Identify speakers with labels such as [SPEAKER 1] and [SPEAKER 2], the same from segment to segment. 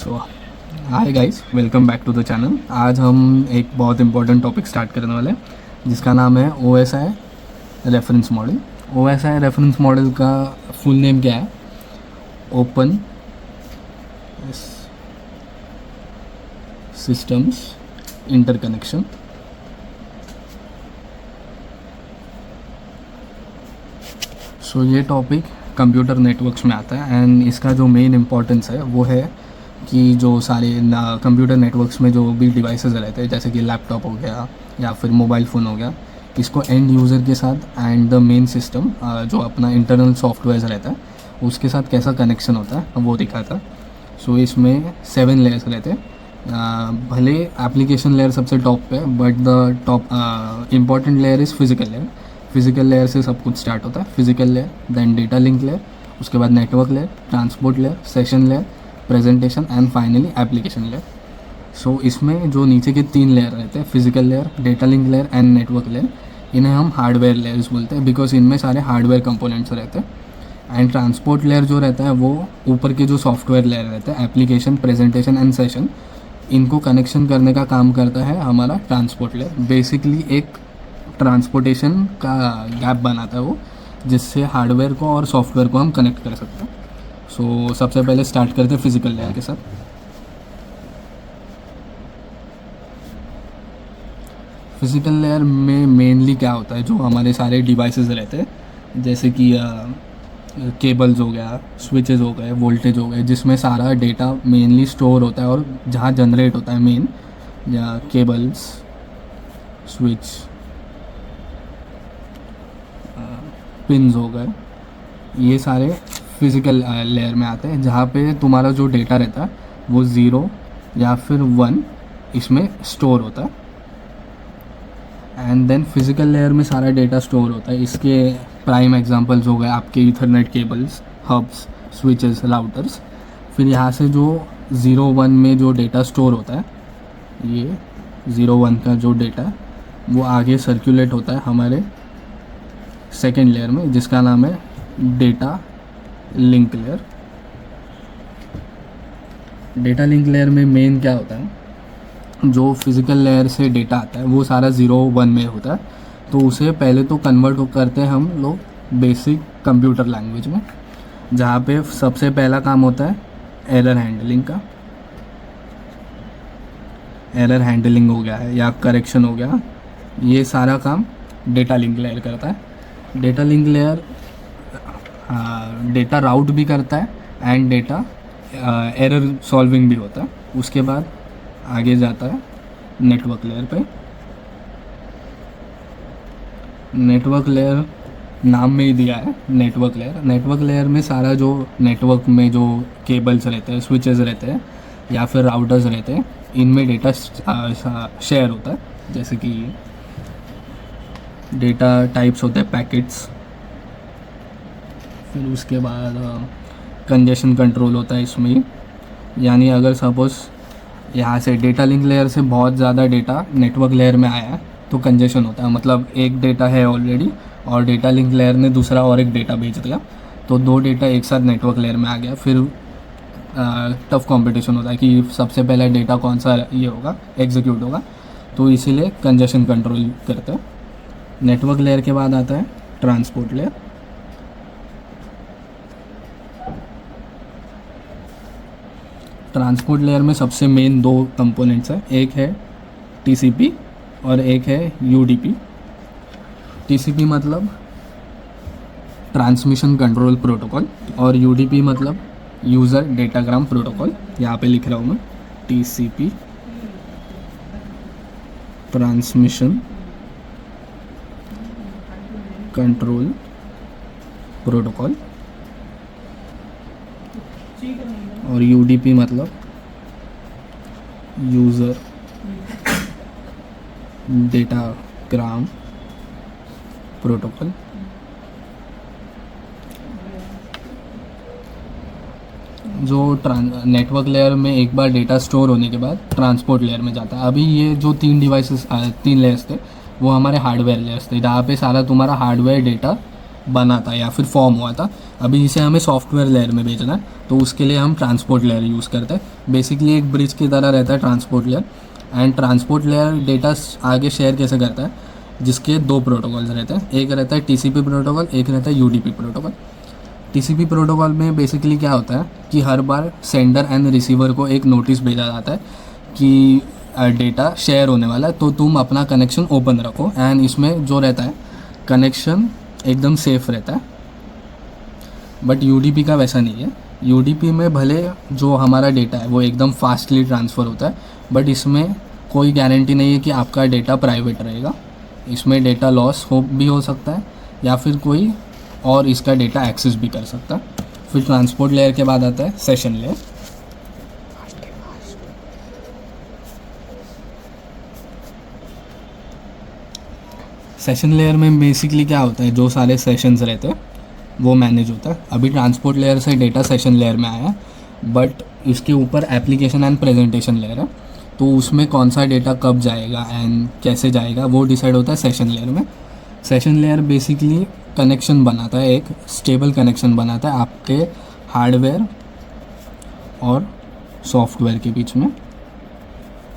[SPEAKER 1] So hi guys, welcome back to the channel. आज हम एक बहुत इंपॉर्टेंट टॉपिक स्टार्ट करने वाले हैं जिसका नाम है OSI reference model. OSI reference model का फुल नेम क्या है? Open systems interconnection. सो ये टॉपिक कंप्यूटर नेटवर्क्स में आता है एंड इसका जो मेन इम्पोर्टेंस है वो है कि जो सारे कंप्यूटर नेटवर्क्स में जो भी डिवाइसेस रहते हैं, जैसे कि लैपटॉप हो गया या फिर मोबाइल फ़ोन हो गया, इसको एंड यूज़र के साथ एंड द मेन सिस्टम जो अपना इंटरनल सॉफ्टवेयर रहता है उसके साथ कैसा कनेक्शन होता है वो दिखाता। सो इसमें 7 लेयर्स रहते हैं। भले एप्लीकेशन लेयर सबसे टॉप पे है, but the top important layer is physical layer. Physical layer से सब कुछ स्टार्ट होता है। Physical layer, then data link layer, उसके बाद network layer, transport layer, session layer, presentation and finally application layer. So इसमें जो नीचे के 3 लेयर रहते हैं, physical layer, data link layer and network layer, इन्हें हम हार्डवेयर लेयर्स बोलते हैं बिकॉज इनमें सारे हार्डवेयर कंपोनेंट्स रहते हैं। एंड ट्रांसपोर्ट लेयर जो रहता है वो ऊपर के जो सॉफ्टवेयर लेयर रहते हैं, एप्लीकेशन, प्रेजेंटेशन एंड सेशन, इनको कनेक्शन करने का काम करता है हमारा ट्रांसपोर्ट लेयर। बेसिकली एक ट्रांसपोर्टेशन का गैप बनाता है वो, जिससे हार्डवेयर को और सॉफ्टवेयर को हम कनेक्ट कर सकते हैं। सो सबसे पहले स्टार्ट करते हैं फिजिकल लेयर के साथ। फिजिकल लेयर में मेनली क्या होता है, जो हमारे सारे डिवाइसेस रहते हैं, जैसे कि केबल्स हो गया, स्विचेस हो गए, वोल्टेज हो गए, जिसमें सारा डेटा मेनली स्टोर होता है और जहाँ जनरेट होता है मेन, या केबल्स, स्विच, पिन्स हो गए, ये सारे फिज़िकल लेयर में आते हैं, जहाँ पे तुम्हारा जो डेटा रहता है वो 0 या फिर 1 इसमें स्टोर होता है। एंड देन फिज़िकल लेयर में सारा डेटा स्टोर होता है। इसके प्राइम एग्जांपल्स हो गए आपके Ethernet cables, hubs, switches, routers. फिर यहाँ से जो 0-1 में जो डेटा स्टोर होता है, ये 0-1 का जो डेटा है वो आगे सर्कुलेट होता है हमारे सेकेंड लेयर में, जिसका नाम है data link layer. Data link layer में मेन क्या होता है, जो फिज़िकल लेयर से डेटा आता है वो सारा 0-1 में होता है, तो उसे पहले तो कन्वर्ट करते हैं हम लोग बेसिक कंप्यूटर लैंग्वेज में, जहाँ पे सबसे पहला काम होता है एरर हैंडलिंग का। एरर हैंडलिंग हो गया है या करेक्शन हो गया, ये सारा काम डेटा लिंक लेयर करता है। डेटा लिंक लेयर डेटा राउट भी करता है एंड डेटा एरर सॉल्विंग भी होता है। उसके बाद आगे जाता है नेटवर्क लेयर पे। नेटवर्क लेयर नाम में ही दिया है नेटवर्क लेयर। नेटवर्क लेयर में सारा जो नेटवर्क में जो केबल्स रहते हैं, स्विचेस रहते हैं या फिर राउटर्स रहते हैं, इनमें डेटा शेयर होता है। जैसे कि डेटा टाइप्स होते हैं पैकेट्स। फिर उसके बाद कंजेशन कंट्रोल होता है इसमें, यानी अगर सपोज़ यहाँ से डेटा लिंक लेयर से बहुत ज़्यादा डेटा नेटवर्क लेयर में आया है तो कंजेशन होता है, मतलब एक डेटा है ऑलरेडी और डेटा लिंक लेयर ने दूसरा और एक डेटा भेज दिया, तो 2 डेटा एक साथ नेटवर्क लेयर में आ गया। फिर टफ कंपटीशन होता है कि सबसे पहले डेटा कौन सा ये होगा, एग्जीक्यूट होगा, तो इसीलिए कंजेशन कंट्रोल करते हैं। नेटवर्क लेयर के बाद आता है ट्रांसपोर्ट लेयर। ट्रांसपोर्ट लेयर में सबसे मेन 2 कंपोनेंट्स हैं, एक है TCP और एक है UDP। TCP मतलब ट्रांसमिशन कंट्रोल प्रोटोकॉल और UDP मतलब यूज़र डेटाग्राम प्रोटोकॉल। यहाँ पे लिख रहा हूँ मैं, TCP ट्रांसमिशन कंट्रोल प्रोटोकॉल और UDP मतलब यूज़र डेटाग्राम प्रोटोकॉल। जो नेटवर्क लेयर में एक बार डेटा स्टोर होने के बाद ट्रांसपोर्ट लेयर में जाता है। अभी ये जो 3 लेयर्स थे वो हमारे हार्डवेयर लेयर्स थे, जहाँ पे सारा तुम्हारा हार्डवेयर डेटा बना था या फिर फॉर्म हुआ था, अभी इसे हमें सॉफ्टवेयर लेयर में भेजना है, तो उसके लिए हम ट्रांसपोर्ट लेयर यूज़ करते हैं। बेसिकली एक ब्रिज की तरह रहता है transport layer. And transport layer data आगे शेयर कैसे करता है, जिसके दो प्रोटोकॉल्स रहते हैं, एक रहता है टीसीपी प्रोटोकॉल, एक रहता है यूडीपी प्रोटोकॉल। टीसीपी प्रोटोकॉल में बेसिकली क्या होता है कि हर बार सेंडर एंड रिसीवर को एक नोटिस भेजा जाता है कि डेटा शेयर होने वाला है, तो तुम अपना कनेक्शन ओपन रखो। एंड इसमें जो रहता है कनेक्शन एकदम सेफ रहता है। बट यूडीपी का वैसा नहीं है। यूडीपी में भले जो हमारा डेटा है वो एकदम फास्टली ट्रांसफ़र होता है, बट इसमें कोई गारंटी नहीं है कि आपका डेटा प्राइवेट रहेगा। इसमें डेटा लॉस भी हो सकता है या फिर कोई और इसका डेटा एक्सेस भी कर सकता है। फिर ट्रांसपोर्ट लेयर के बाद आता है सेशन लेयर। सेशन लेयर में बेसिकली क्या होता है, जो सारे सेशंस रहते हैं वो मैनेज होता है। अभी ट्रांसपोर्ट लेयर से डेटा सेशन लेयर में आया है, बट इसके ऊपर एप्लीकेशन एंड प्रेजेंटेशन लेयर है, तो उसमें कौन सा डेटा कब जाएगा एंड कैसे जाएगा वो डिसाइड होता है सेशन लेयर में। सेशन लेयर बेसिकली कनेक्शन बनाता है, एक स्टेबल कनेक्शन बनाता है आपके हार्डवेयर और सॉफ्टवेयर के बीच में।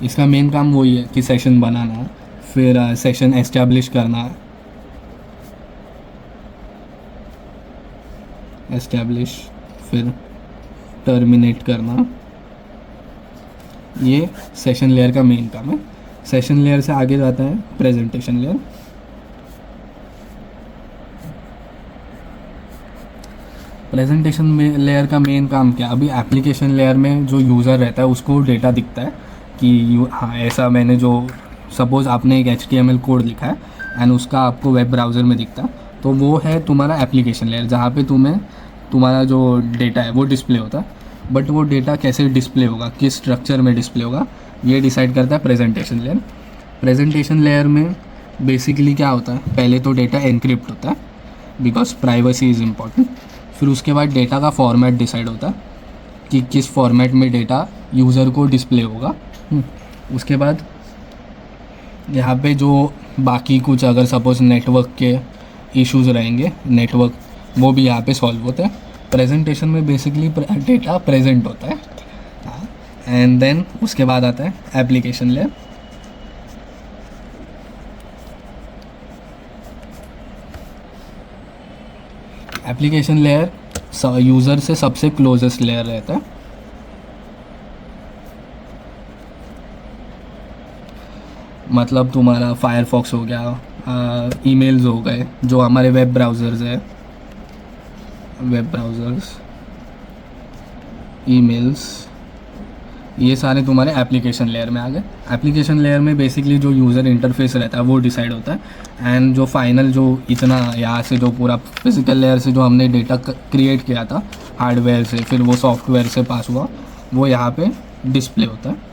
[SPEAKER 1] इसका मेन काम वही है कि सेशन बनाना है, फिर सेशन एस्टैब्लिश करना है, एस्टैब्लिश, फिर टर्मिनेट करना। ये सेशन लेयर का मेन काम है। सेशन लेयर से आगे जाता है प्रेजेंटेशन लेयर। प्रेजेंटेशन में लेयर का मेन काम क्या, अभी एप्लीकेशन लेयर में जो यूज़र रहता है उसको डेटा दिखता है कि हाँ ऐसा मैंने जो सपोज़ आपने एक HTML कोड लिखा है एंड उसका आपको वेब ब्राउज़र में दिखता है, तो वो है तुम्हारा एप्लीकेशन लेयर, जहाँ पे तुम्हारा जो डेटा है वो डिस्प्ले होता है। बट वो डेटा कैसे डिस्प्ले होगा, किस स्ट्रक्चर में डिस्प्ले होगा, ये डिसाइड करता है प्रेजेंटेशन लेयर। प्रेजेंटेशन लेयर में बेसिकली क्या होता है, पहले तो डेटा एनक्रिप्ट होता है बिकॉज प्राइवेसी इज़ इम्पॉर्टेंट। फिर उसके बाद डेटा का फॉर्मेट डिसाइड होता है कि किस फॉर्मेट में डेटा यूज़र को डिस्प्ले होगा। उसके बाद यहाँ पे जो बाकी कुछ अगर सपोज़ नेटवर्क के इश्यूज़ रहेंगे, नेटवर्क वो भी यहाँ पे सॉल्व होते हैं। प्रेजेंटेशन में बेसिकली डेटा प्रेजेंट होता है। एंड देन उसके बाद आता है application layer. Application layer user से सबसे क्लोजेस्ट लेयर रहता है। मतलब तुम्हारा फायरफॉक्स हो गया, ईमेल्स हो गए, जो हमारे वेब ब्राउज़र्स है, वेब ब्राउज़र्स, ईमेल्स, ये सारे तुम्हारे एप्लीकेशन लेयर में आ गए। एप्लीकेशन लेयर में बेसिकली जो यूज़र इंटरफेस रहता है वो डिसाइड होता है। एंड जो फाइनल जो इतना यहाँ से जो पूरा फिजिकल लेयर से जो हमने डेटा क्रिएट किया था हार्डवेयर से, फिर वो सॉफ्टवेयर से पास हुआ, वो यहाँ पे डिस्प्ले होता है।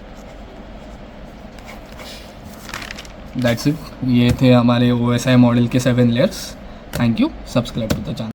[SPEAKER 1] That's it. ये थे हमारे OSI मॉडल के 7 layers. Thank you. Subscribe to the channel.